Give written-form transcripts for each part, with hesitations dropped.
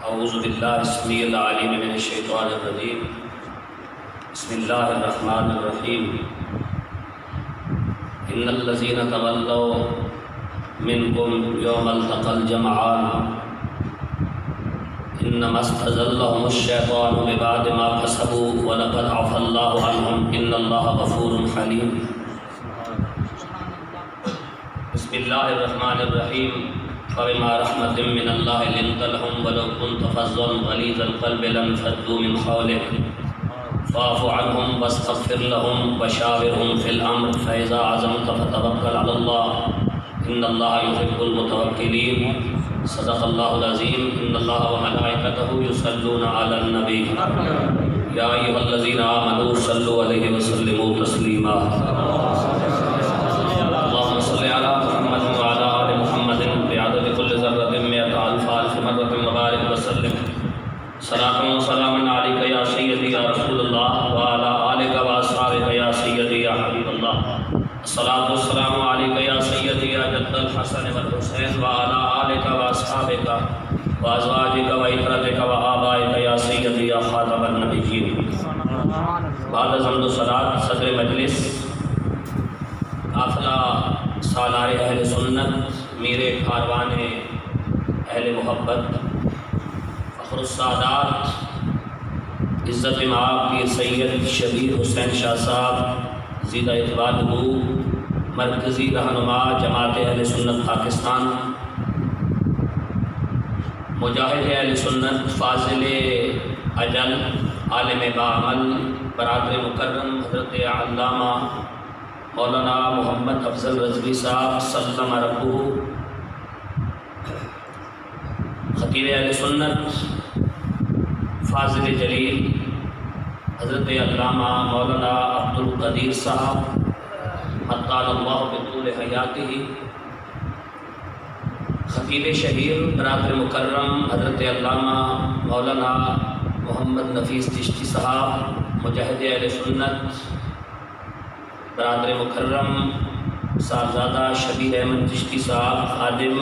اعوذ باللہ السمیع العلیم من الشیطان الرجیم بسم اللہ الرحمن الرحیم ان الذین تولوا منکم یوم التقى الجمعان انما استزلهم الشیطان ببعد ما کسبوا ولقد عفا اللہ عنہم ان اللہ غفور حلیم۔ بسم اللہ الرحمن الرحیم فبما رحمت من اللہ لنت لهم ولو كنت فظا غلیظ القلب لانفضوا من حولك فاعف عنهم واستغفر لهم وشاورهم في الامر فاذا عزمت فتوکل على الله ان اللہ يحب المتوکلین۔ صدق اللہ العظیم۔ ان اللہ وملائکته یصلون علی النبی یا ایھا الذین آمنوا صلوا علیہ وسلموا تسلیما۔ اللهم صل علی محمد وعلی آل محمد بعدد كل ذرة مئة ألف ألف مرة وبارك وسلم صلاة وسلام عليك يا سيدي يا رسول الله وعلى آلك وأصحابك يا سيدي يا حبيب الله الصلاة والسلام عليك يا سيدي يا جد الحسن والحسين وعلى آلك وأصحابك وأزواجك وإخوتك وآبائك يا سيدي يا خاتم النبيين۔ بعد حمد و صلاة صدر مجلس قافلہ سالار اہل سنت میرے کاروان اہل محبت فخر السادات عزت مآب پیر سید شبیر حسین شاہ صاحب زیدہ اقبال ہو مرکزی رہنما جماعت اہل سنت پاکستان، مجاہد اہل سنت فاضل اجل عالم باعمل برادر مکرم حضرت علامہ مولانا محمد افضل رضوی صاحب سلم ربہ، خطیب اہل سنت فاضل جلیل حضرت علامہ مولانا عبد القدیر صاحب اطال اللہ بطول حیاتہ، خطیب شہیر برادر مکرم حضرت علامہ مولانا محمد نفیس چشتی صاحب مجاہد اہل سنت، برادر مکرم صاحبزادہ شبیر احمد چشتی صاحب خادم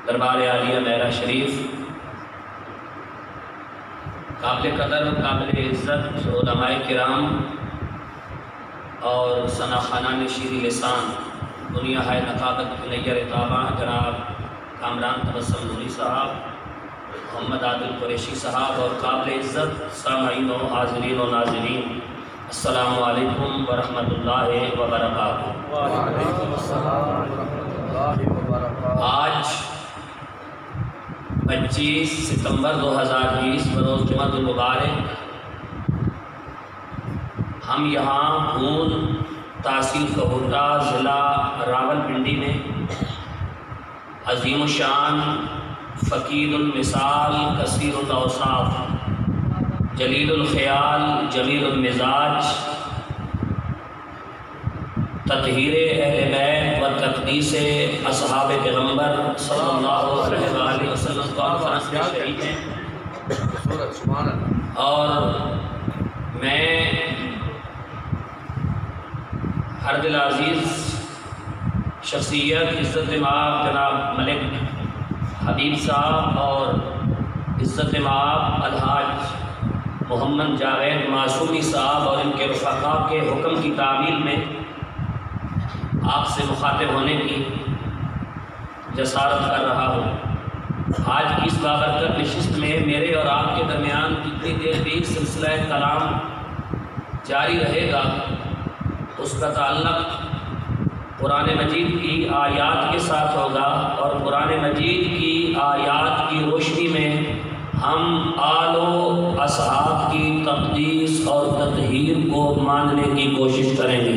دربار عالیہ میرا شریف، قابل قدر قابل عزت علماء کرام اور ثنا خانان شیریں لسان دنیا ہے نقابت نیر تاباں جناب کامران تبسم نوری صاحب، محمد عادل قریشی صاحب اور قابل عزت سامعین و حاضرین و ناظرین، السلام علیکم ورحمۃ اللہ وبرکاتہ۔ وعلیکم السلام ورحمۃ اللہ وبرکاتہ۔ آج 25 ستمبر 2020 بروز جمعہ المبارک ہم یہاں خون تحصیل کہوٹہ ضلع راولپنڈی میں عظیم الشان فقیر المثال کثیر الاوصاف جلیل الخیال جمیل المزاج تطہیر اہل بیت و تقدیس اصحاب پیغمبر صلی اللہ علیہ وآلہ وسلم کانفرنس میں شریک ہیں، اور میں ہر دل عزیز شخصیت عزت مآب جناب ملک حبیب صاحب اور عزت مآب الحاج محمد جاوید معصومی صاحب اور ان کے رفقاء کے حکم کی تعمیل میں آپ سے مخاطب ہونے کی جسارت کر رہا ہوں۔ آج کی اس بابرکت نشست میں میرے اور آپ کے درمیان کتنی دیر بھی سلسلہ کلام جاری رہے گا اس کا تعلق قرآن مجید کی آیات کے ساتھ ہوگا، اور قرآن مجید کی آیات کی روشنی میں ہم آل و اصحاب کی تقدیس اور تطہیر کو ماننے کی کوشش کریں گے۔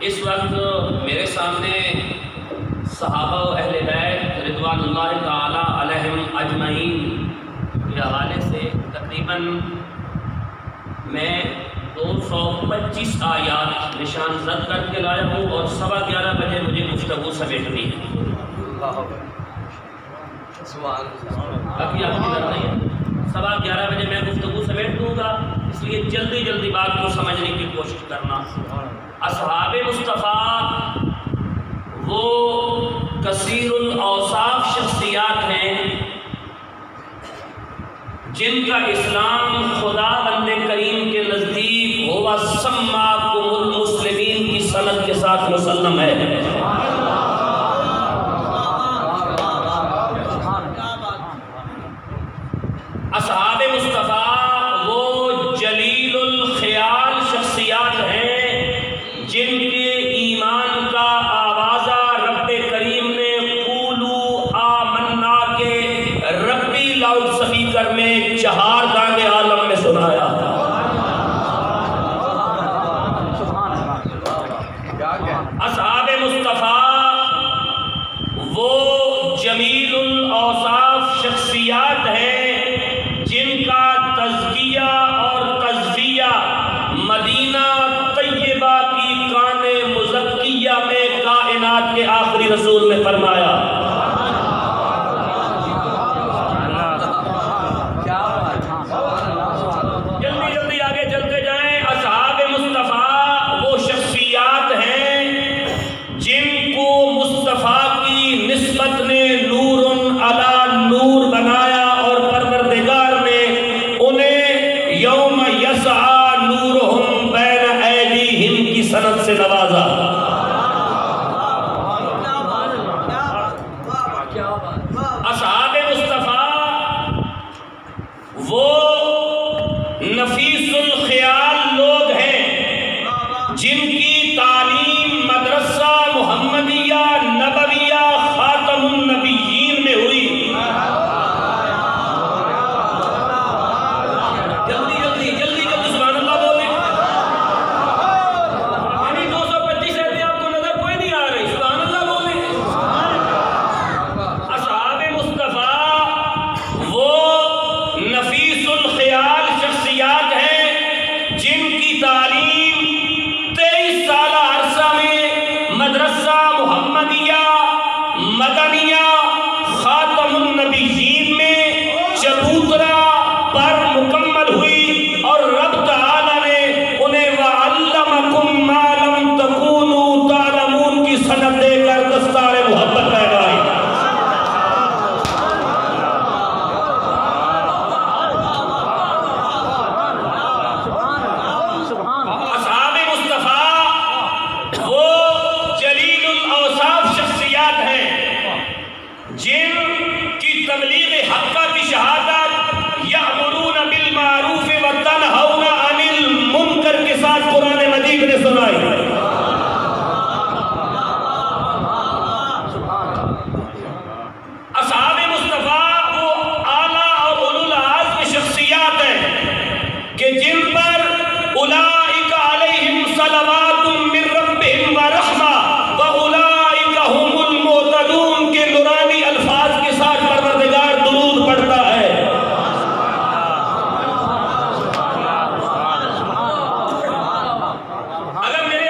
اس وقت میرے سامنے صحابہ و اہل بیت رضوان اللہ تعالی علیہم اجمعین کے حوالے سے تقریباً میں 225 آیات نشان زد کر کے لایا ہوں، اور 11:15 بجے مجھے گفتگو سمیٹنی ہے۔ باقی آپ کی نہیں ہے، 11:15 بجے میں گفتگو سمیٹ دوں گا، اس لیے جلدی بات کو سمجھنے کی کوشش کرنا۔ اصحاب مصطفیٰ وہ کثیر الاوصاف شخصیات ہیں جن کا اسلام خدا بند کریم کے نزدیک ہوا سماکم المسلمین کی سند کے ساتھ مسلم ہے۔ اصحاب مصطفیٰ وہ جلیل الخیال شخصیات ہیں جن کے ایمان کا آوازہ رب کریم نے قولوا آمنا کے ربی لاؤڈ سپیکر میں چہار دانگ عالم میں سنایا۔ اصحاب مصطفیٰ وہ جمیل الاوصاف شخصیات ہیں جن کا تزکیہ اور تزویہ مدینہ طیبہ کی کان مزکیہ میں کائنات کے آخری رسول نے فرمایا۔ جلدی جلدی آگے چلتے جائیں۔ اصحاب مصطفیٰ وہ شخصیات ہیں جن کو مصطفیٰ کی نسبت نے نور علی نور بنایا اور پروردگار نے انہیں یوم یسعی نورہم بین ایدیہم کی سند سے نوازا۔ اصحاب مصطفیٰ وہ نفیس الخیال لوگ ہیں جن کی تعلیم مدرسہ محمدیہ نبویہ خاتم النبیین میں ہوئی۔ جلدی جلدی جلدی جلدی سبحان اللہ بولیں۔ یعنی 225 رہتے آپ کو نظر کوئی نہیں آ رہی، سبحان اللہ بولیں۔ اصحاب مصطفیٰ وہ نفیس الخیال شخصیات ہیں جن کی تعلیم 23 سالہ عرصہ میں مدرسہ محمدیہ مدنیہ خاتم النبیین میں چبوترا پر مکمل ہوئی اور رب تعالیٰ نے انہیں وَعَلَّمَكُمْ مَا لَمْ تَكُونُوا تَعْلَمُونَ کی سند دے کر دستار محبت پہنائی۔ اصحاب مصطفیٰ وہ جلیل الاوصاف شخصیات ہیں جن کی تبلیغ حقہ کی شہادت یأمرون بالمعروف وتنہون عن المنکر کے ساتھ قرآن مجید نے سنائی۔ اصحاب مصطفیٰ وہ اعلیٰ اور اولو العزم شخصیات ہیں کہ جن پر اولئک علیہم صلوات من ربہم ورحمہ واولئک هم المہتدون کے نورانی الفاظ کے ساتھ پروردگار درود پڑھتا ہے۔ اگر میرے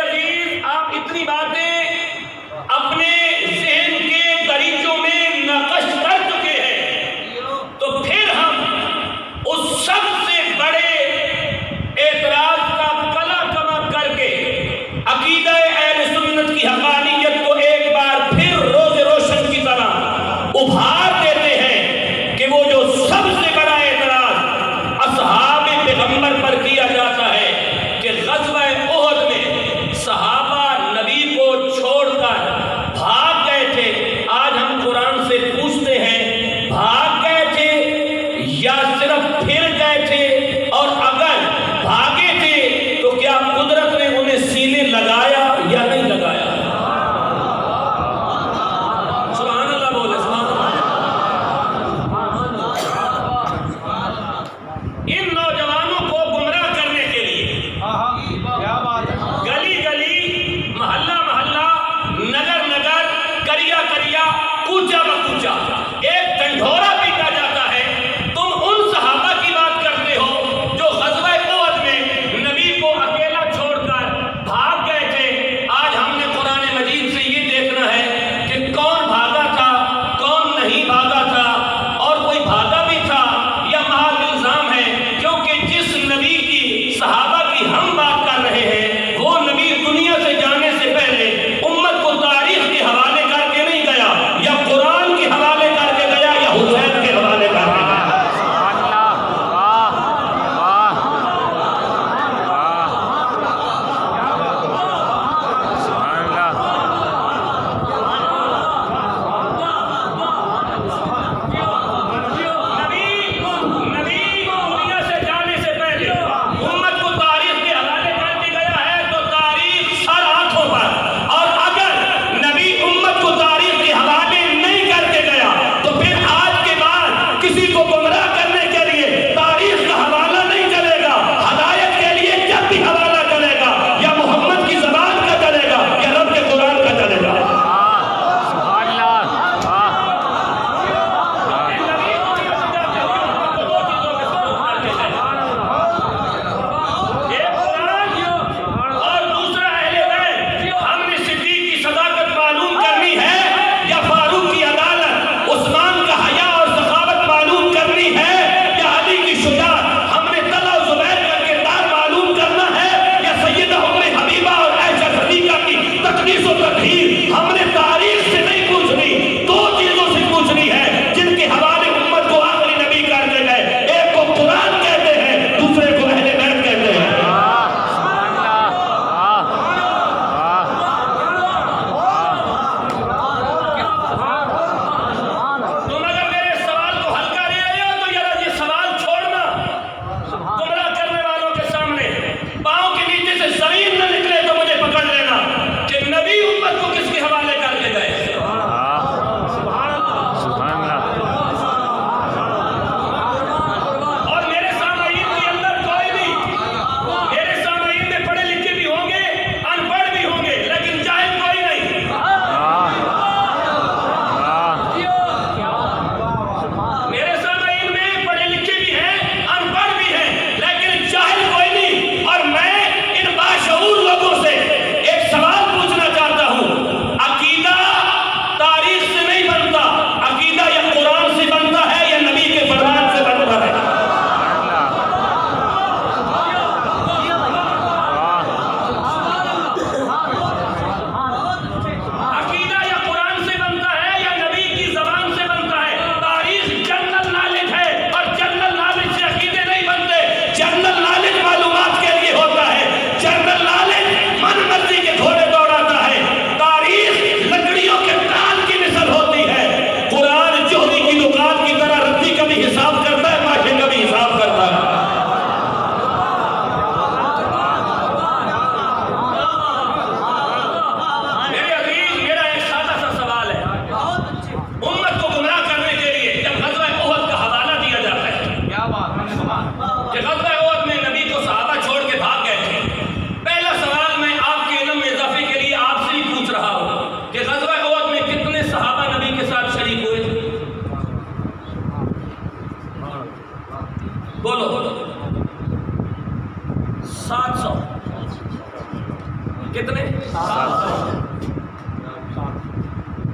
کتنے؟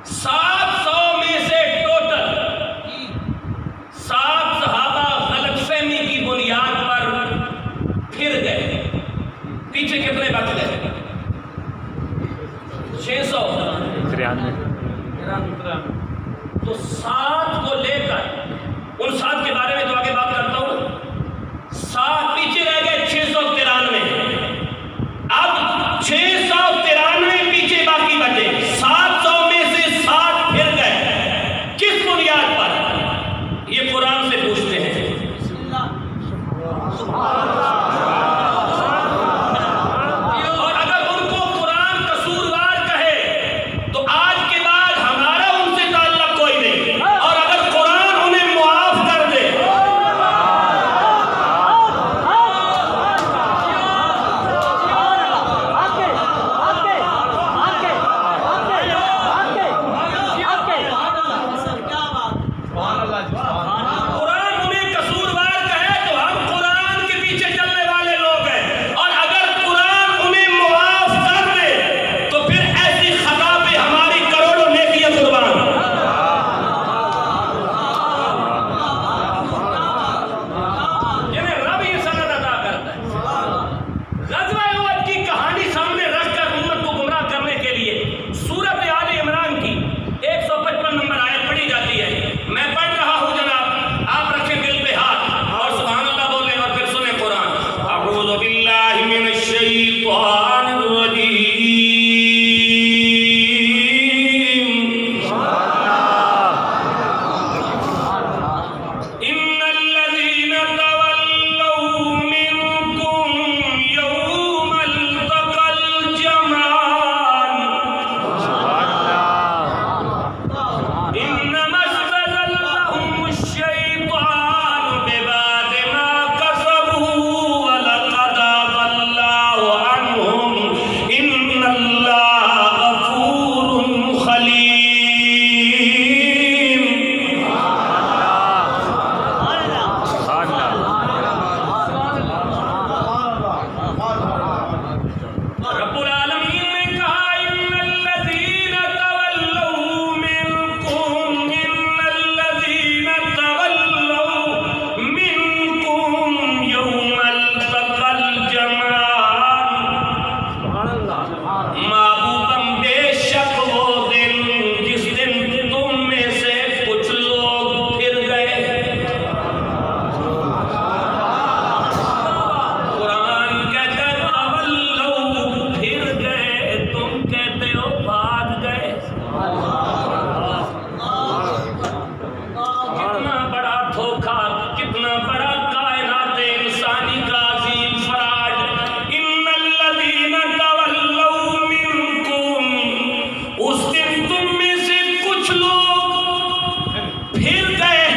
700 میں سے ٹوٹل 7 صحابہ غلط فہمی کی بنیاد پر پھر گئے. پیچھے کتنے بچ گئے؟ 693. تو 7 کو لے کر ان 7 کے بارے میں تو آگے بات کرتا ہوں. 7 پیچھے رہ گئے 693. اب 693 پیچھے باقی بچے. 700 میں سے 7 پھر گئے. کس بنیاد پر؟ یہ قرآن سے پوچھتے ہیں. اور اگر ان کو قرآن قصوروار کہے تو آج کے بعد ہمارا ان سے تعلق کوئی نہیں. اور اگر قرآن انہیں معاف کر دے قرآن انہیں قصوروار کہے تو ہم قرآن کے پیچھے چلنے والے لوگ ہیں. اور اگر قرآن انہیں معاف کر دے تو پھر ایسی خطا پہ ہماری کروڑوں نیکیاں قربان. یعنی رب یہ سند عطا کرتا ہے. غزوہ احد کی کہانی سامنے رکھ کر امت کو گمراہ کرنے کے لیے سورۃ آل عمران کی 155 نمبر آیت پڑھی جاتی ہے. میں پڑھ رہا ہوں جناب, آپ رکھیں دل پہ ہاتھ اور سبحان اللہ بولیں اور پھر سنیں قرآن. اعوذ باللہ من الشیطان الرجیم. ان الذین تولوا منکم یوم التقى الجمعان انما استزلهم الشیطان ببعض ما کسبوا ولقد عفا اللہ عنہم ان اللہ غفور حلیم. رب العالمین نے کہا ان الذین تولوا منکم یوم التقى الجمعان. محبوبم بے شک وہ دن جس دن تم میں سے کچھ لوگ پھر گئے. قرآن کہتا ہے تولوا پھر گئے, تم کہتے ہو بھاگ گئے. کتنا بڑا دھوکہ, کتنا بڑا کائنات انسانی کا عظیم فراڈ. ان الذین تولوا منکم, اس دن تم میں سے کچھ لوگ پھر گئے.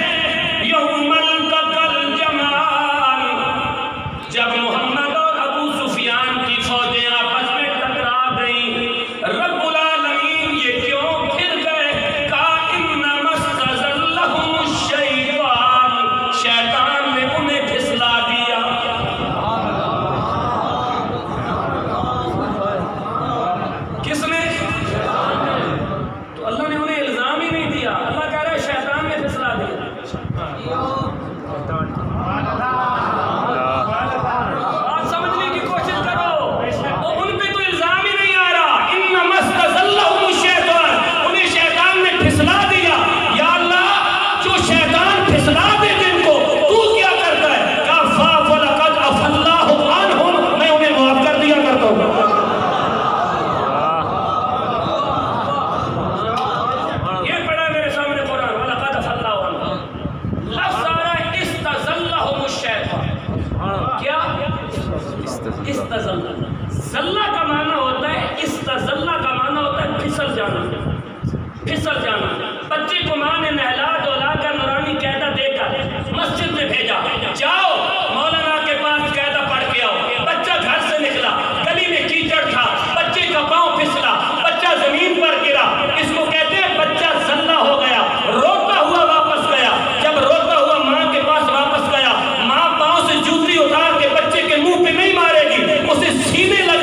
یوم التقى الجمعان, جب محمد اور ابو سفیان کی فوجیں آپس میں ٹکرا گئیں. رب العالمین یہ کیوں پھر گئے؟ کہا انما استزلهم الشیطان, شیطان نے انہیں پھسلا دیا. کس نے؟ تو اللہ نے انہیں الزام ہی نہیں دیا, اللہ کہہ رہا ہے شیطان نے پھسلا دیا. بات سمجھنے کی کوشش کرو. تو ان پہ تو الزام ہی نہیں آ رہا. انما استزلهم الشیطان, انہیں شیطان نے پھسلا دیا. یا اللہ, جو شیطان پھسلا دے دن کو تو کیا کرتا ہے؟ کہا فاعف ولقد عفا اللہ عنہم, میں انہیں معاف کر دیا کرتا ہوں. یہ پڑھا میرے سامنے قرآن, ولقد عفا اللہ عنہم. لفظ آ رہا ہے استزلهم الشیطان. کیا؟ استزل. زلہ کا معنی ہوتا ہے, استزلہ کا معنی ہوتا ہے پھسل جانا. پھسل جانا. بچے کو ماں نے نہلا دھلا کر نورانی قاعدہ دے کر مسجد میں بھیجا, جاؤ مولانا کے پاس قاعدہ پڑھ کے آؤ. بچہ گھر سے نکلا, گلی میں کیچڑ تھا, بچے کا پاؤں پھسلا, بچہ زمین پر گرا. اس کو کہتے ہیں بچہ زلہ ہو گیا. روتا ہوا واپس گیا. جب روتا ہوا ماں کے پاس واپس گیا, ماں پاؤں سے جوتی اتار کے بچے کے منہ پہ نہیں مارے گی, اسے سینے لگا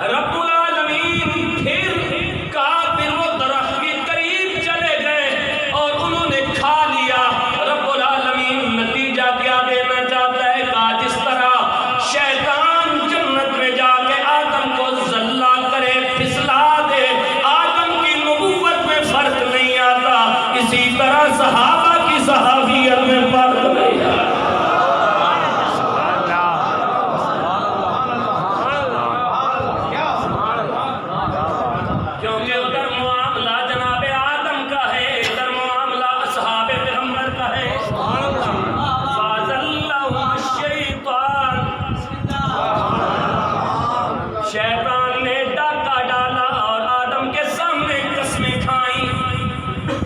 رب العالمین پھر کافر وہ درخت کے قریب چلے گئے اور انہوں نے کھا لیا۔ رب العالمین نتیجہ کیا دینا چاہتا ہے؟ کہا جس طرح شیطان جنت میں جا کے آدم کو ذلہ کرے، پھسلا دے، آدم کی نبوت میں فرق نہیں آتا، اسی طرح صحابہ کی صحابیت میں فرق نہیں آتا۔ کیونکہ ادھر معاملہ جناب آدم کا ہے، ادھر معاملہ اصحاب پیغمبر کا ہے۔ فَأَزَلَّهُمَ الشَّيْطَانُ، شیطان نے ڈاکہ ڈالا اور آدم کے سامنے قسمیں کھائیں۔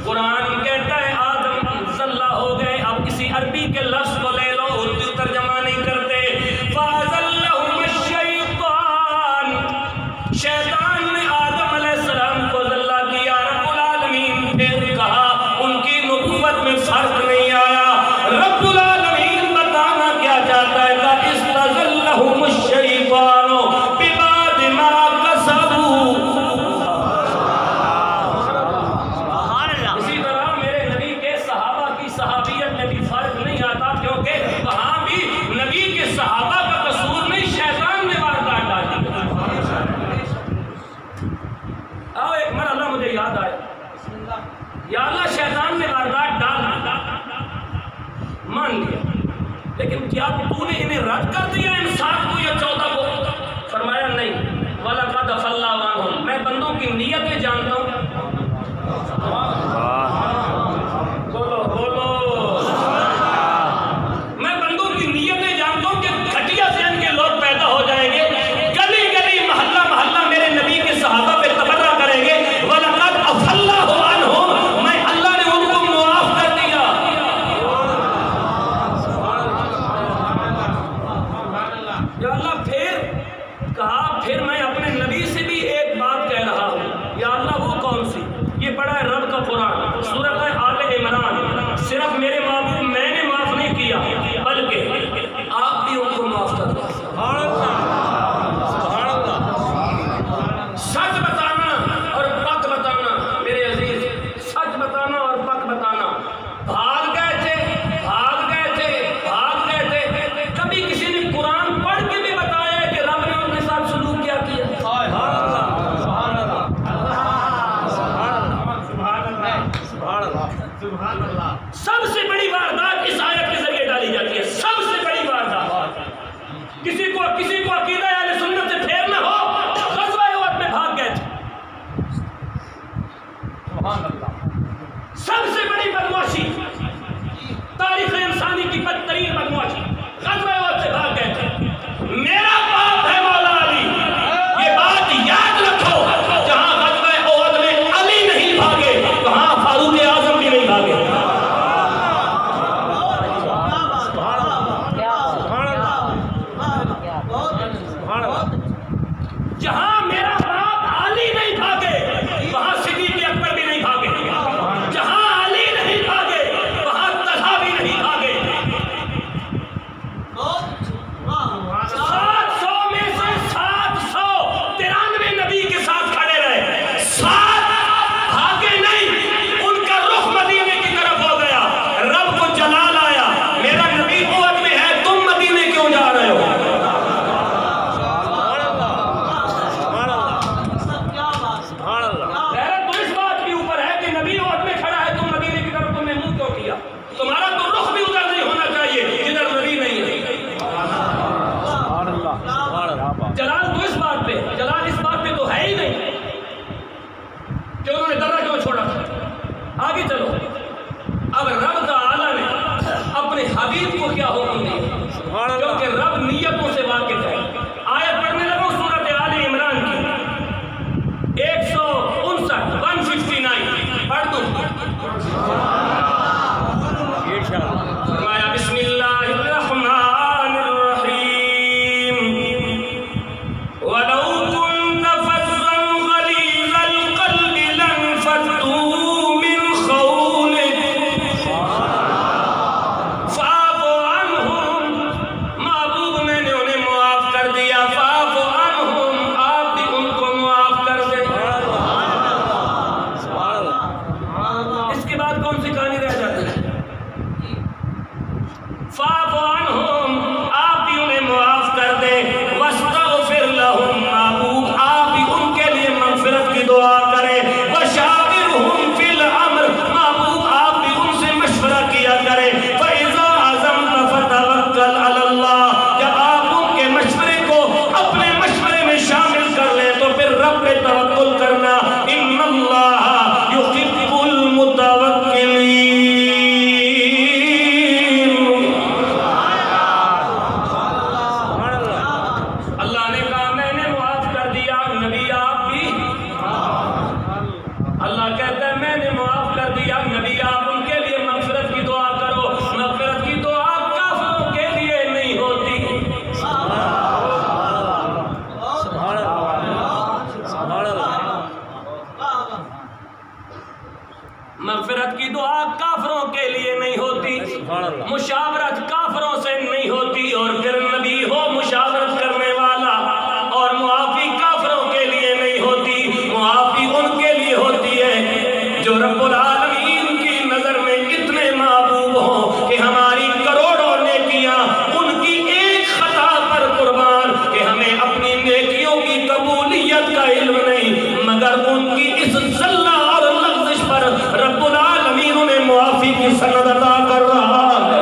قرآن کہتا ہے آدم ذلہ ہو گئے۔ اب کسی عربی کے لفظ کو لے لو، اردو ترجمہ نہیں کرتے۔ فَأَزَلَّهُمَ الشَّيْطَانُ، شیطان نے آدم علیہ السلام کو ذلہ کیا۔ رب العالمین پھر کہا ان کی نبوت میں فرق نہیں آیا۔ رب العالمین بتانا کیا چاہتا ہے؟ کہ استزلهم الشیطان ببعد ما کسبوا۔ اسی طرح میرے نبی کے صحابہ کی صحابیت میں بھی فرق نہیں آتا، کیونکہ وہاں بھی نبی کے صحابہ کا قصور نہیں، شیطان نے واردات ڈالی۔ مشاورت کافروں سے نہیں ہوتی، اور پھر نبی ہو مشاورت کرنے والا، اور معافی کافروں کے لیے نہیں ہوتی، معافی ان کے لیے ہوتی ہے جو رب العالمین کی نظر میں اتنے محبوب ہوں کہ ہماری کروڑوں نیکیاں ان کی ایک خطا پر قربان، کہ ہمیں اپنی نیکیوں کی قبولیت کا علم نہیں، مگر ان کی اس زلہ اور لغزش پر رب العالمین انہیں معافی کی سند عطا کر رہا ہے۔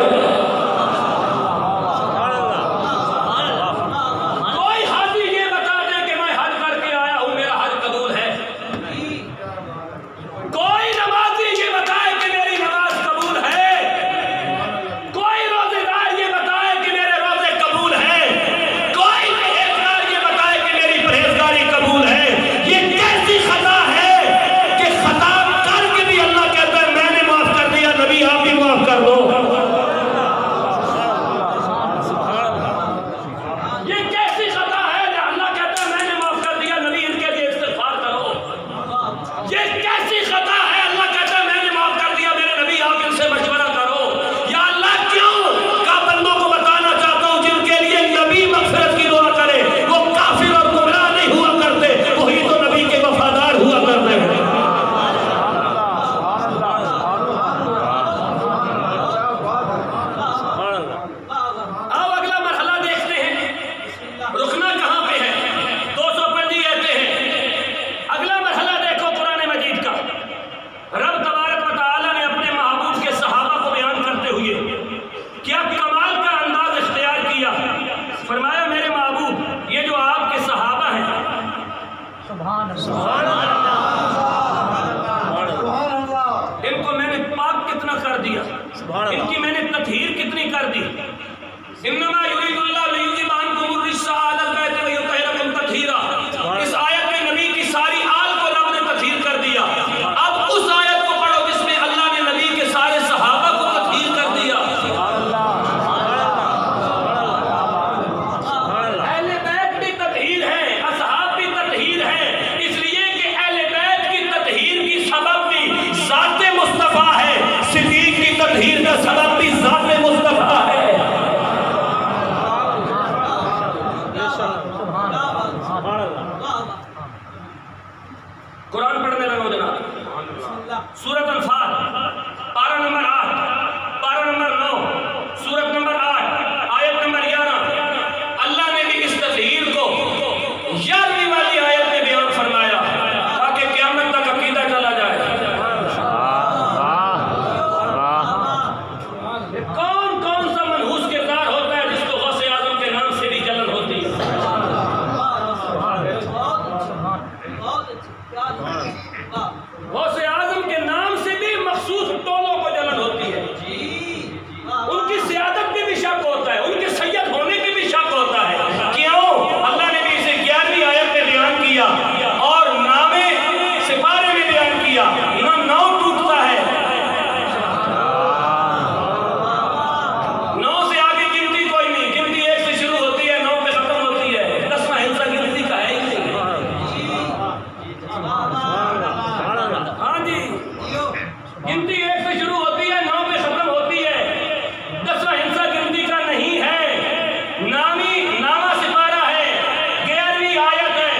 کوئی حاجی یہ بتا دے کہ میں حج کر کے آیا ہوں، میرا حج قبول ہے؟ کوئی نمازی یہ بتائے کہ میری نماز قبول ہے؟ کوئی روزے دار یہ بتائے کہ میرے روزے قبول ہیں؟ کوئی پرہیزگار یہ بتائے کہ میری پرہیزگاری قبول ہے؟ یہ کیسی خطا ہے کہ خطا کر کے بھی اللہ کہتا ہے میں نے معاف کر دیا، نبی آپ بھی معاف کر دو۔ یہ کیسی خطا ہے کہ اللہ کہتا ہے میں نے معاف کر دیا، نبی ان کے لیے استغفار کرو۔ یہ کیسی خطا ہے اللہ کہتا ہے میں نے معاف کر دیا، میرے نبی آپ ان سے مشورہ کرو۔ یا اللہ کیوں کا بندوں کو بتانا چاہتا ہوں جن کے لیے نبی مغفرت کی دعا کرے وہ کافر اور گمراہ نہیں ہوا کرتے، وہی تو نبی کے وفادار ہوا کرتے ہیں۔ اب اگلا مرحلہ دیکھتے ہیں، رکنا کہاں پہ ہے؟ 250 آیتیں ہیں۔ اگلا مرحلہ دیکھو قرآن مجید کا، رب تبارک و تعالیٰ نے اپنے محبوب کے صحابہ کو بیان کرتے ہوئے کیا کمال کا انداز اختیار کیا۔ فرمایا میرے محبوب یہ جو آپ کے صحابہ ہیں، ان کو میں نے پاک کتنا کر دیا، ان کی میں نے تطہیر کتنی کر دی۔ انما یرید اللہ لیذھب عنکم الرجس اہل البیت ویطہرکم تطہیرا۔ اس آیت میں نبی کی ساری آل کو رب نے تطہیر کر دیا۔ اب اس آیت کو پڑھو جس میں اللہ نے نبی کے سارے صحابہ کو تطہیر کر دیا۔ اہل بیت بھی تطہیر ہے، اصحاب بھی تطہیر ہے، اس لیے کہ اہل بیت کی تطہیر کی سبب بھی ذات مصطفیٰ ہے، صدیق کی تطہیر کا سبب بھی ذات مصطفیٰ ہے۔ قرآن پڑھنے لگو جناب، سورۃ انفال پارہ نمبر 8، پارہ نمبر 9، سورۃ نمبر 8، آیت نمبر 11۔ اللہ نے بھی اس تطہیر کو 11ویں والی آیت میں بیان فرمایا تاکہ قیامت تک عقیدہ چلا جائے۔ کون کون سا منحوس کردار ہوتا ہے جس کو غوث اعظم کے نام سے بھی جلن ہوتی ہے؟ غوث اعظم کے نام سے بھی مخصوص ٹولوں کو جلن ہوتی ہے، ان کی سیادت میں بھی شک ہوتا ہے، ان کے سید ہونے میں بھی شک ہوتا ہے۔ کیوں؟ اللہ نے بھی اسے 11ویں آیت میں بیان کیا اور نام سپارے میں بیان کیا، نو ٹوٹتا ہے، 9 سے آگے گنتی کوئی نہیں، گنتی 1 سے شروع ہوتی ہے، 9 پہ ختم ہوتی ہے، 10واں حصہ گنتی کا ہے ہی نہیں۔ ہاں جی، گنتی 1 سے شروع ہوتی ہے، 9 پہ ختم ہوتی ہے، 10واں حصہ گنتی کا نہیں ہے، نامہ سپارہ ہے، 11ویں آیت ہے۔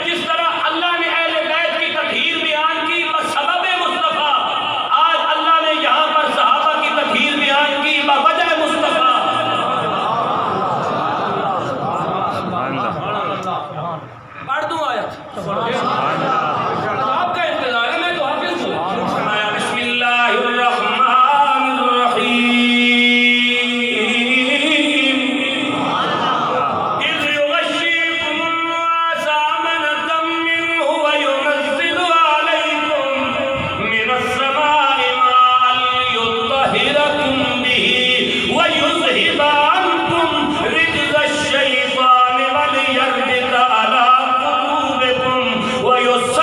جس طرح اللہ نے اہل بیت کی تطہیر بیان کی بسبب مصطفیٰ، آج اللہ نے یہاں پر صحابہ کی تطہیر بیان کی بوجہ مصطفیٰ۔ پڑھ دوں آیت؟ آپ کا انتظار ہے، میں تو حافظ ہوں۔ فرمایا بسم اللہ الرحمن الرحیم، اذ یغشیکم النعاس امنة منہ وینزل علیکم من السماء ماء لیطہرکم بہ ویذھب عنکم رجز الشیطان ولیربط علی قلوبکم ویصلح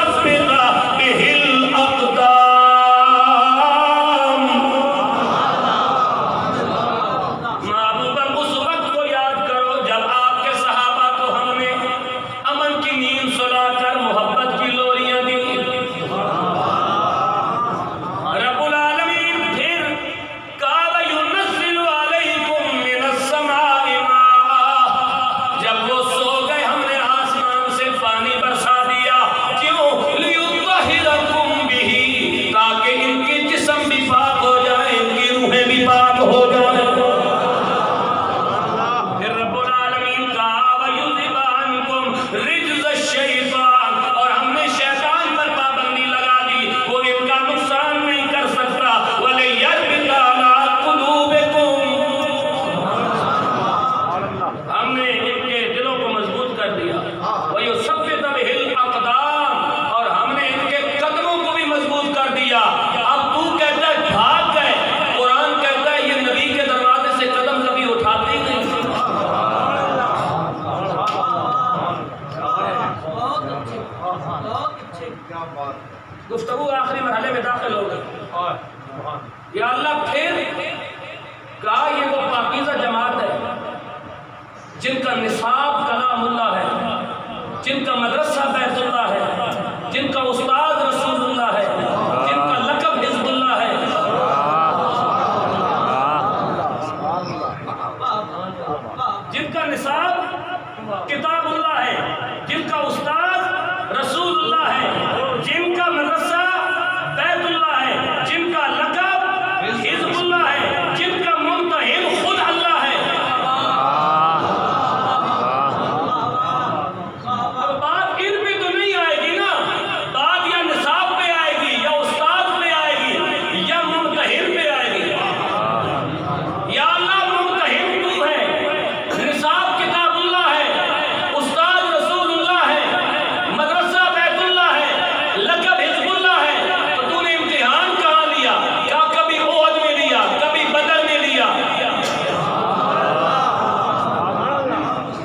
گفتگو آخری مرحلے میں داخل ہو گئی. یا اللہ پھر کہا یہ وہ پاکیزہ جماعت ہے جن کا نصاب کلام اللہ ہے، جن کا مدرسہ بیت اللہ ہے، جن کا استاد رسول اللہ ہے، جن کا لقب حزب اللہ ہے. جن کا نصاب کتاب اللہ ہے، جن کا استاد رسول اللہ ہے، جن کا مدرسہ بیت اللہ ہے، جن کا لقب حزب اللہ ہے، جن کا منتہل خود اللہ ہے. اب بات ان پہ تو نہیں آئے گی نا، بات یا نصاب پہ آئے گی، یا استاد پہ آئے گی، یا منتہل پہ آئے گی. یا اللہ منتہل تو ہے، نصاب کتاب اللہ ہے، استاد رسول اللہ ہے، مدرسہ بیت اللہ ہے، لقب حزب اللہ ہے. تو تو نے امتحان کہاں لیا؟ کیا کبھی احد میں لیا، کبھی بدر میں لیا؟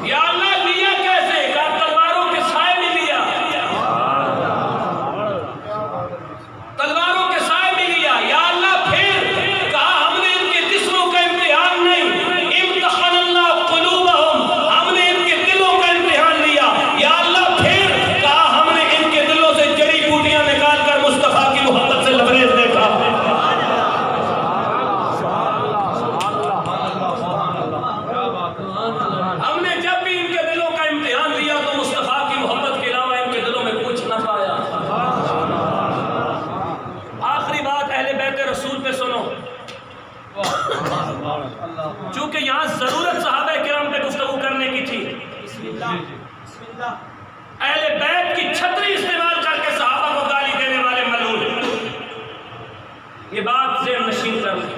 یا اللہ لیا کیسے؟ کہا تلواروں کے سائے میں لیا، تلواروں کے سائے میں لیا. یا اللہ پھر کہا ہم نے ان کے جسموں کا امتحان نہیں، امتحان اللہ قلوبہم، ہم نے ان کے دلوں کا امتحان لیا. یا اللہ پھر کہا ہم نے ان کے دلوں سے جڑی بوٹیاں نکال کر مصطفیٰ کی محبت سے لبریز دیکھا. ہم نے جب بھی ان کے دلوں کا امتحان لیا تو مصطفیٰ کی محبت کے علاوہ ان کے دلوں میں کچھ نہ پایا. آخری بات اہل بیت رسول پہ سنو، چونکہ یہاں ضرورت صحابہ کرام پہ گفتگو کرنے کی تھی. اہل بیت کی چھتری استعمال کر کے صحابہ کو گالی دینے والے ملعون، یہ بات ذہن نشین کر لیں.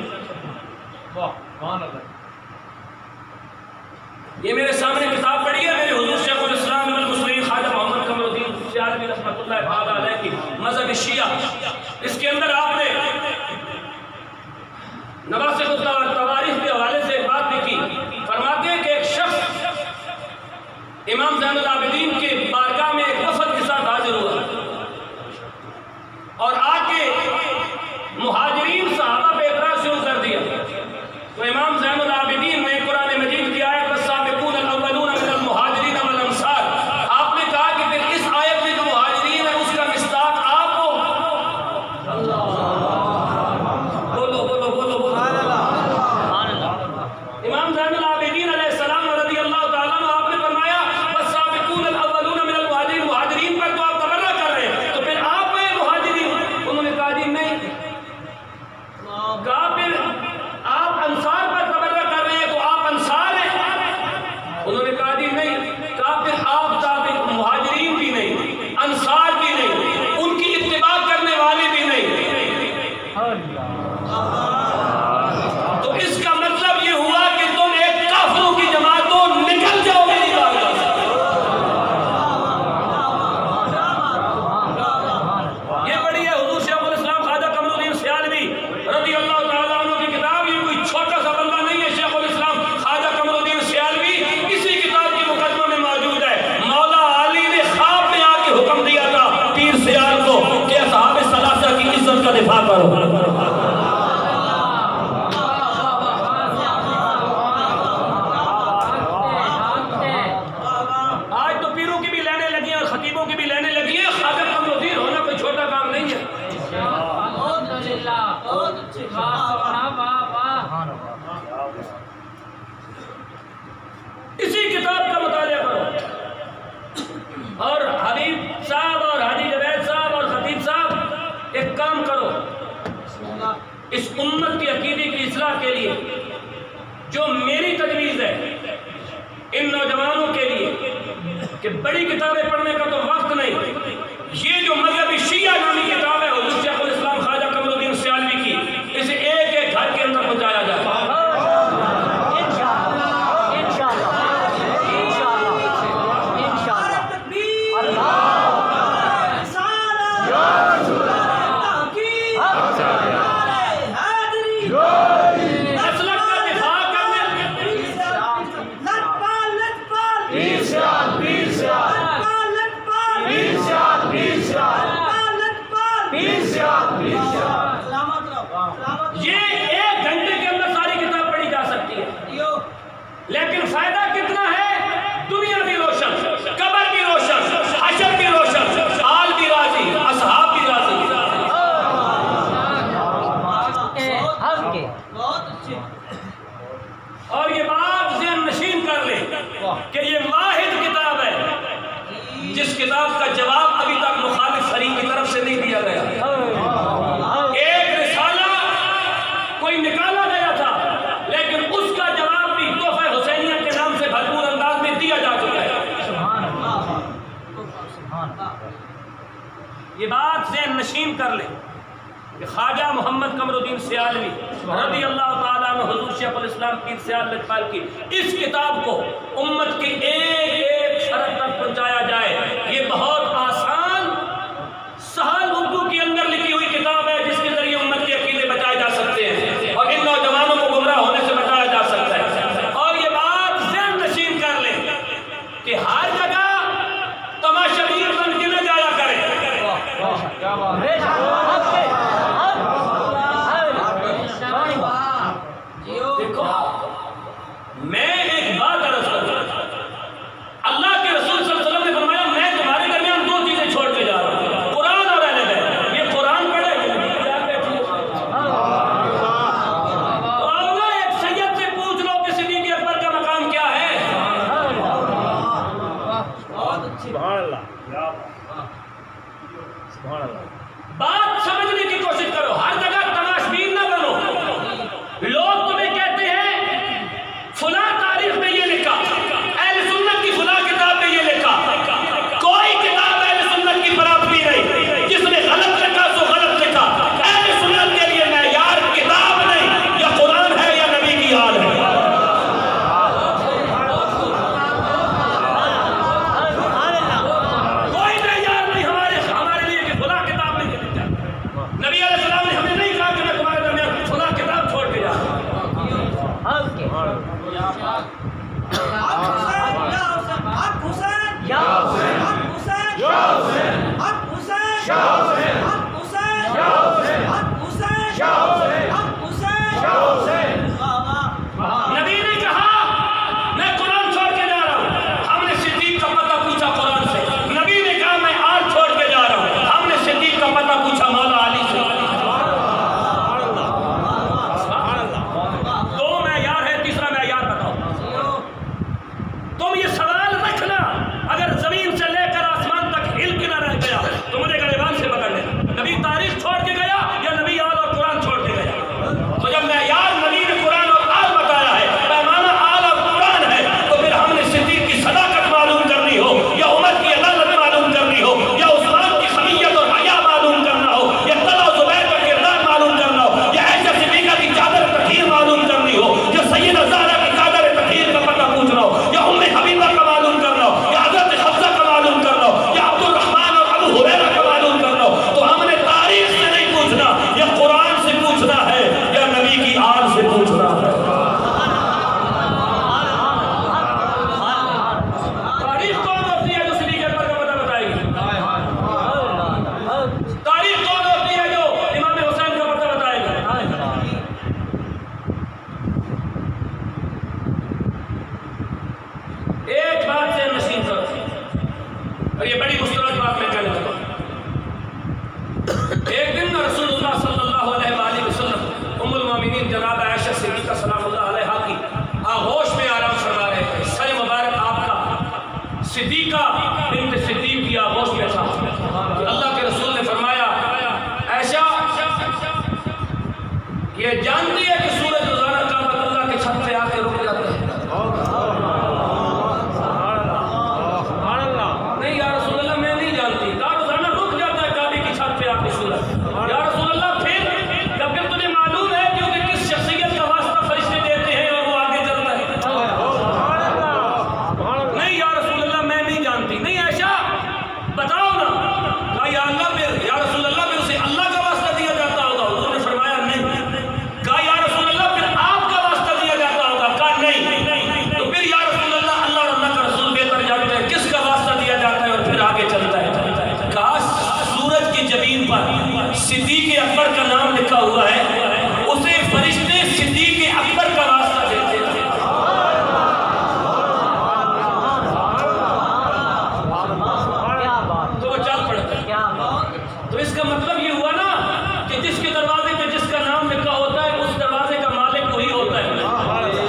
یہ میرے سامنے کتاب پڑھی ہے میرے حضور شیخ الاسلام والمسلمین خواجہ محمد قمر الدین سیالوی رحمۃ اللہ تعالی علیہ کی مذہب شیعہ. اس کے اندر آپ نے نواسخ التواريخ کے حوالے سے ایک بات لکھی. فرماتے ہیں کہ ایک شخص امام زین العابدین کے بارگاہ میں ایک وفد کے ساتھ حاضر ہوا اور آ کے مہاجرین صحابہ پہ اعتراض شروع کر دیا. تو امام زین العابدین نے قرآن مجید کی آیت والسابقون الاولون من المہاجرین والانصار، آپ نے کہا کہ پھر اس آیت میں جو مہاجرین ہے اس کا مصداق آپ ہو. بولو بولو بولو بولو. امام زین العابدین علیہ السلام رضی اللہ تعالیٰ عنہ آپ نے فرمایا والسابقون الاولون من المہاجرین، مہاجرین پر تو آپ تبرہ کر رہے ہیں، تو پھر آپ ہیں مہاجرین. انہوں نے کہا جی نہیں. کہا پھر آپ انصار پر تبرہ کر رہے ہیں تو آپ انصار ہیں؟ انہوں نے کہا جی نہیں. کہا پھر آپ تابع مہاجرین بھی نہیں، انصار بھی نہیں، ان کی اتباع کرنے والے بھی نہیں. تو اس کا مطلب یہ ہوا کہ تم ایک کافروں کی جماعت ہو، نکل جاؤ میری بارگاہ سے. یہ پڑھی ہے حضور شیخ الاسلام خواجہ قمر الدین سیالوی رضی اللہ تعالیٰ عنہ کی کتاب. یہ کوئی چھوٹا سا بندہ نہیں ہے. شیخ الاسلام خواجہ قمر الدین سیالوی اسی کتاب کی مقدمہ میں موجود ہے. مولا علی نے خواب میں آ کے حکم دیا تھا پیر سیال کو کہ اصحاب ثلاثہ کی عزت کا دفاع کرو. آج تو پیروں کی بھی لینے لگی ہیں اور خطیبوں کی بھی لینے لگی ہیں. خواجہ قمر الدین ہونا کوئی چھوٹا کام نہیں ہے. اسی کتاب کا مطالعہ کرو. اور حبیب صاحب اور حاجی جوید صاحب اور خطیب صاحب ایک کام کرو، اس امت کی عقیدے کی اصلاح کے لیے جو میری تجویز ہے ان نوجوانوں کے لیے کہ بڑی کتابیں پڑھنے کا تو وقت نہیں، یہ جو مذہبی شیعہ نامی کتاب ہے حضور شیخ الاسلام خواجہ قمر الدین سیالوی کی، اسے ایک ایک گھر کے اندر پہنچایا جائے. Peace. یہ بات ذہن نشین کر لیں کہ خواجہ محمد قمر الدین سیالوی رضی اللہ تعالیٰ عنہ حضور شیخ الاسلام پیر سیال لجپال کی اس کتاب کو امت کی ایک ایک شرط تک پہنچایا جائے، یہ بہت آسان سہل اردو کے اندر لکھی ہوئی کتاب ہے جس کے ذریعے امت کے عقیدے بچائے جا سکتے ہیں اور ان نوجوانوں کو گمراہ ہونے سے بچایا جا سکتا ہے۔ اور یہ بات ذہن نشین کر لیں کہ ہر جگہ تماشبین بن کے نہ جایا کریں۔ دیکھو میں ایک بات عرض کرتا ہوں، اللہ کے رسول صلی اللہ علیہ وسلم نے فرمایا میں تمہارے درمیان دو چیزیں چھوڑ کے جا رہا ہوں، قرآن اور اہل بیت۔ یہ قرآن پڑھے تو آؤ ایک سید سے پوچھ لو کہ صدیق اکبر کا مقام کیا ہے۔ سبحان اللہ، سبحان اللہ۔ بات سمجھنے کی کوشش کرو، ہر جگہ تماشبین نہ بنو۔ لوگ تمہیں کہتے ہیں فلاں تاریخ میں یہ لکھا، اہل سنت کی فلاں کتاب میں یہ لکھا۔ کوئی کتاب اہل سنت کی برابری نہیں، جس نے غلط لکھا سو غلط لکھا۔ اہل سنت کے لیے معیار کتاب نہیں، یا قرآن ہے یا نبی کی حال ہے۔ کوئی معیار نہیں ہمارے لیے کہ فلاں کتاب میں یہ لکھا۔ نبی علیہ السلام نے ہمیں نہیں کہا کہ میں تمہارے درمیان فلاں کتاب چھوڑ کے جا رہا ہوں۔ نبی نے کہا میں قرآن چھوڑ کے جا رہا ہوں، ہم نے صدیق کا پتہ پوچھا قرآن سے۔ نبی نے کہا میں آل چھوڑ کے جا رہا ہوں، ہم نے صدیق کا پتہ پوچھا مولا علی سے۔ دو معیار ہے، تیسرا معیار بتاؤ۔ تم یہ سوال رکھنا، اگر زمین سے لے کر آسمان تک ہل کے نہ رہ گیا تو مجھے گریبان سے پکڑ لینا، نبی تاریخ چھوڑ کے گیا یا نبی آل اور قرآن چھوڑ کے گیا؟ تو جب معیار نبی نے قرآن اور آل بتایا ہے، پیمانہ آل اور قرآن ہے، تو پھر ہم نے صدیق کی صداقت معلوم کرنی ہو یا عمر کی عدالت معلوم کرنی ہو یا عثمان کی خمیت اور حیا معلوم کرنا ہو یا طلحہ و زبیر کا کردار معلوم کرنا ہو یا عائشہ صدیقہ کی چادر تطہیر معلوم کرنی ہو یا سیدہ زہرا کی چادر تطہیر کا پتہ پوچھنا ہو یا ام حبیبہ کا معلوم کرنا ہو یا حضرت حفصہ کا معلوم کرنا ہو یا عبد الرحمن اور ابو ہریرہ کا معلوم کرنا ہو، تو ہم نے تاریخ سے نہیں پوچھنا، یا قرآن سے پوچھنا ہے یا نبی کی آل سے پوچھنا ہے۔ تاریخ کون ہوتی ہے جو صدیق اکبر کا پتہ بتائے گی؟ تاریخ کون ہوتی ہے جو امام حسین کا پتہ بتائے گی؟ ایک بات سے نشین کرو، اور یہ بڑی مشترک بات میں کہنا چاہتا ہوں۔ ایک دن رسول اللہ صلی اللہ علیہ وآلہ وسلم ام المومنین جناب عائشہ صدیقہ سلام اللہ علیہا کی آغوش میں آرام فرما رہے تھے۔ سر مبارک آپ کا صدیقہ بنت صدیق کی آغوش میں تھا کہ اللہ کے رسول نے فرمایا عائشہ یہ جانتی ہے کہ سورج روزانہ کعبۃ اللہ کے چھت پہ آ کے رک جاتا ہے؟ نہیں یا رسول اللہ میں نہیں جانتی۔ کہا روزانہ رک جاتا ہے کعبے کی چھت پہ آ کے سورج۔ یا رسول اللہ پھر جب کہ تجھے معلوم ہے کہ اسے کس شخصیت کا واسطہ فرشتے دیتے ہیں اور وہ آگے چلتا ہے؟ نہیں یا رسول اللہ میں نہیں جانتی۔ نہیں عائشہ بتاؤ نا۔ کہا یا اللہ پھر یا رسول اللہ پھر اسے اللہ کا واسطہ دیا جاتا ہوگا؟ حضور نے فرمایا نہیں۔ کہا یا رسول اللہ پھر آپ کا واسطہ دیا جاتا ہوگا؟ کہا نہیں۔ تو پھر یا رسول اللہ اللہ اور اللہ کا رسول بہتر جانتے ہیں کس کا واسطہ دیا جاتا ہے اور پھر آگے چلتا ہے۔ کہا سورج کی جبین پر صدیق اکبر کا نام لکھا ہوا ہے، اسے فرشتے صدیق اکبر کا واسطہ دیتے ہیں۔ تو وہ چل پڑتا ہے۔ تو اس کا مطلب یہ ہوا نا کہ جس کے دروازے پہ جس کا نام لکھا ہوتا ہے اس دروازے کا مالک وہی ہوتا ہے۔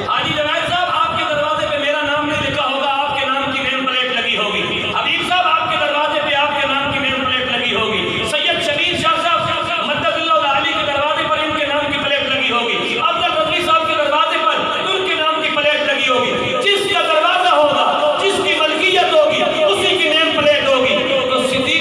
حاجی جنید صاحب آپ کے دروازے پہ میرا نام نہیں لکھا ہوگا، آپ کے نام کی نیم پلیٹ لگی ہوگی۔ حبیب صاحب آپ کے دروازے پہ آپ کے نام کی نیم پلیٹ لگی ہوگی۔ سید شبیر شاہ صاحب مدد اللہ علی کے دروازے پر ان کے نام کی پلیٹ لگی ہوگی۔ افضل رضوی صاحب کے دروازے پر ان کے نام کی پلیٹ لگی ہوگی۔ جس کا دروازہ ہوگا، جس کی ملکیت ہوگی، اسی کی نیم پلیٹ ہوگی۔ تو صدیق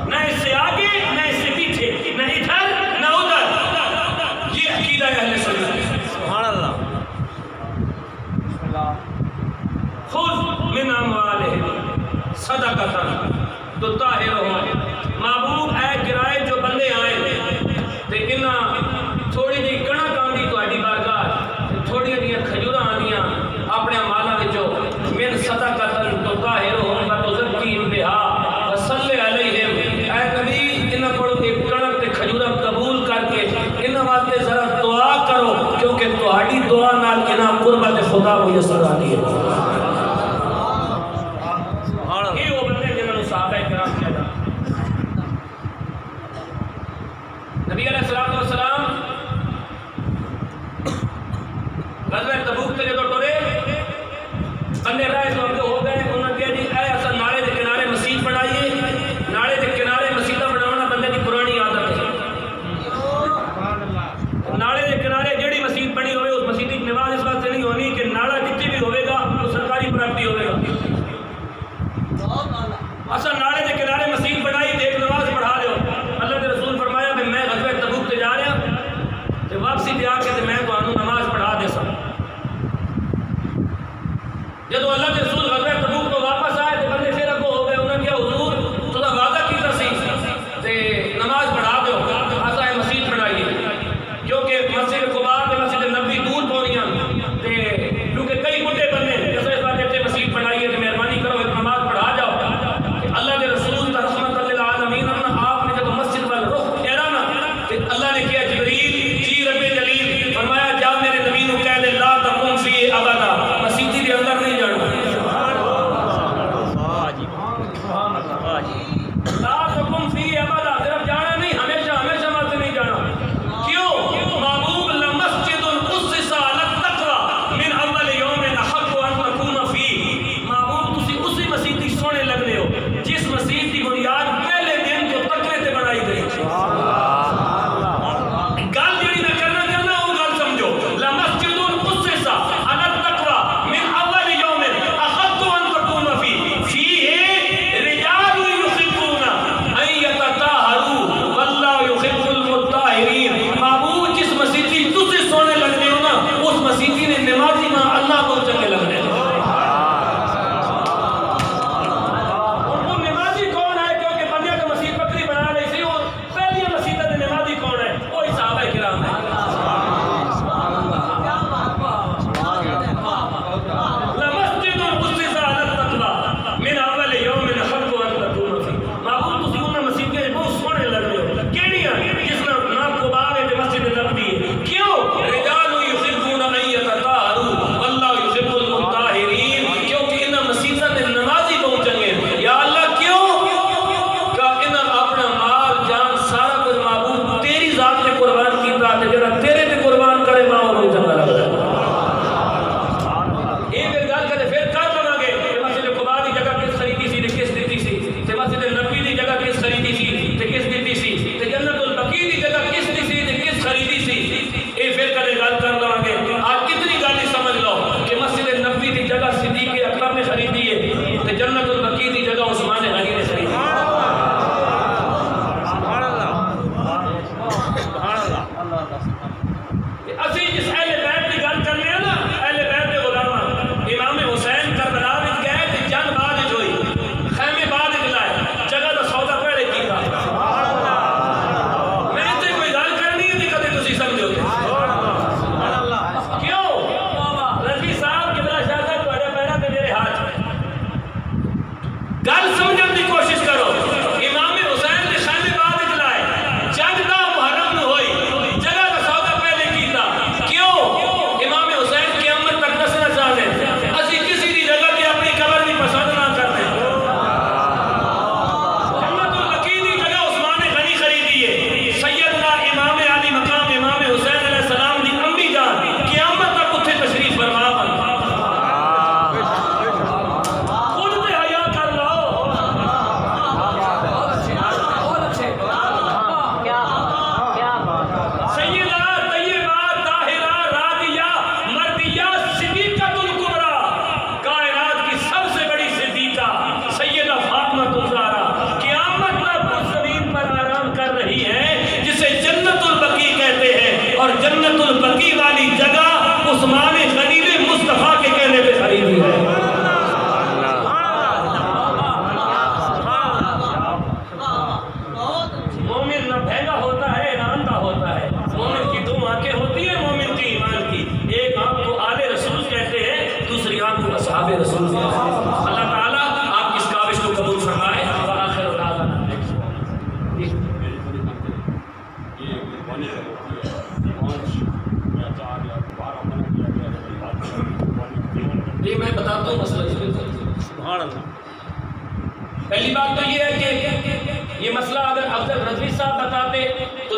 نہ اس سے آگے نہ اس سے پیچھے، نہ ادھر نہ ادھر. یہ عقیدہ ہے اہل سنت. سبحان اللہ. خذ من اموالہم صدقۃ تطہرہم. محبوب اے کرائے جو بندے آئے تے انہاں تھوڑی جی کڑک آندی تہاڈی بارگاہ، تھوڑی جی کھجوراں آندیاں اپنے مالاں وچوں، من صدقۃ تطہرہم وتزکیہم بہا وصلی علیہم. اے نبی انہاں کولوں ایک کڑک تے کھجوراں قبول کر کے انہاں واسطے ذرا دعا کرو، کیونکہ تہاڈی دعا نال انہاں قربت خدا میسر آتی ہے. یہ وہ بندے جنہوں نے صحابہ کرام کیا تھا. نبی علیہ الصلوۃ والسلام غزوہ تبوک تے جدوں ٹرے بندے راہ تو اگے ہو گئے. انہوں نے کہا جی اے اصل نالے دے کنارے مسجد بنائیے. نالے دے کنارے مسجداں بناونا بندے دی پرانی عادت ہے. نالے دے کنارے جڑی مسجد بنی ہوئے اس مسجد کی نماز اس واسطے نہیں ہونی کہ نالا جتنے بھی ہوئے گا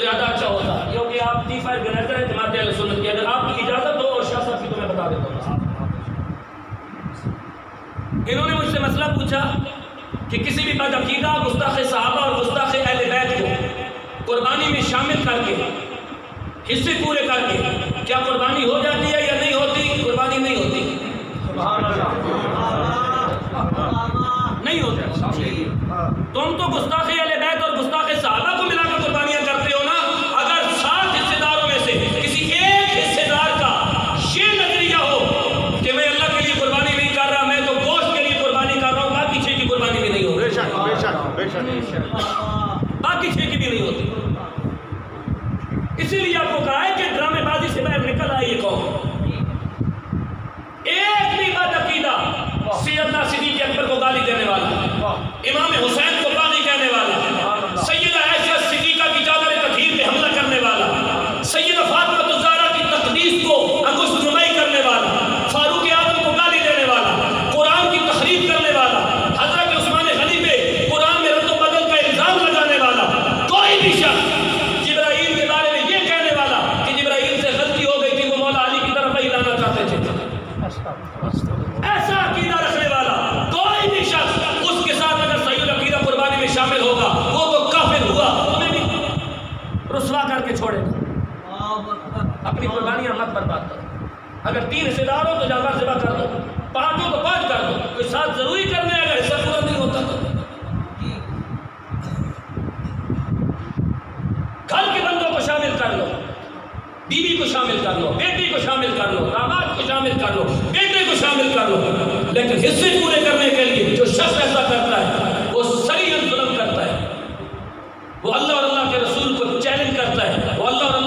زیادہ اچھا ہوتا، کیونکہ آپ چیف آرگنائزر ہیں جماعت اہل سنت کی. اگر آپ کی اجازت ہو اور شاہ صاحب کی تو میں بتا دیتا ہوں. انہوں نے مجھ سے مسئلہ پوچھا کہ کسی بھی بد عقیدہ گستاخ صحابہ اور گستاخ اہل بیت کو قربانی میں شامل کر کے حصے پورے کر کے کیا قربانی ہو جاتی ہے یا نہیں ہوتی؟ قربانی نہیں ہوتی. نہیں ہوتا. تم تو گستاخ اہل بیت اور گستاخ صحابہ کو ملا کر قربانیاں کرتے ہو نا. اگر 7 حصے داروں میں سے کسی ایک حصے دار کا یہ نظریہ ہو کہ میں اللہ کے لیے قربانی نہیں کر رہا، میں تو گوشت کے لیے قربانی کر رہا ہوں، باقی 6 کی قربانی بھی نہیں ہوتی. باقی 6 کی بھی نہیں ہوتی. اسی لیے آپ کو کہا ہے کہ ڈرامے بازی سے باہر نکل آئی یہ قوم. ایک بھی بد عقیدہ سیدنا صدیق اکبر کو گالی دینے والا، امام حسین کو باغی کہنے والا، سیدہ عائشہ صدیقہ کی چادر تطہیر پہ حملہ کرنے والا، سیدہ فاطمہ الزہرا کی تقدیس کو انگشت نمائی کرنے والا، فاروق اعظم کو گالی دینے والا، قرآن کی تخریب کرنے والا، حضرت عثمان غنی پہ قرآن میں رد و بدل کا الزام لگانے والا، کوئی بھی شخص جبرائیل کے بارے میں یہ کہنے والا کہ جبرائیل سے غلطی ہو گئی تھی، وہ مولا علی کی طرف ہی لانا چاہتے تھے، ایسا عقیدہ رکھنے والا کوئی بھی شخص اس کے ساتھ اگر صحیح العقیدہ قربانی میں شامل ہوگا وہ تو کافر ہوا، ہمیں بھی رسوا کر کے چھوڑے گا. اپنی قربانیاں مت برباد کرو. اگر 3 حصے دار ہو تو زیادہ ذبح کر دو، 5 ہو تو 5 کر دو، کوئی 7 ضروری کرنے اگر حصہ پورا نہیں ہوتا تو. گھر کے بندوں کو شامل کر لو، بیوی کو شامل کر لو، بیٹی کو شامل کر لو، داماد کو شامل کر لو، بیٹے کو شامل کر لو، لیکن حصے پورے کرنے کے لیے جو شخص ایسا کرتا ہے وہ سریعاً ظلم کرتا ہے، وہ اللہ اور اللہ کے رسول کو چیلنج کرتا ہے، وہ اللہ اور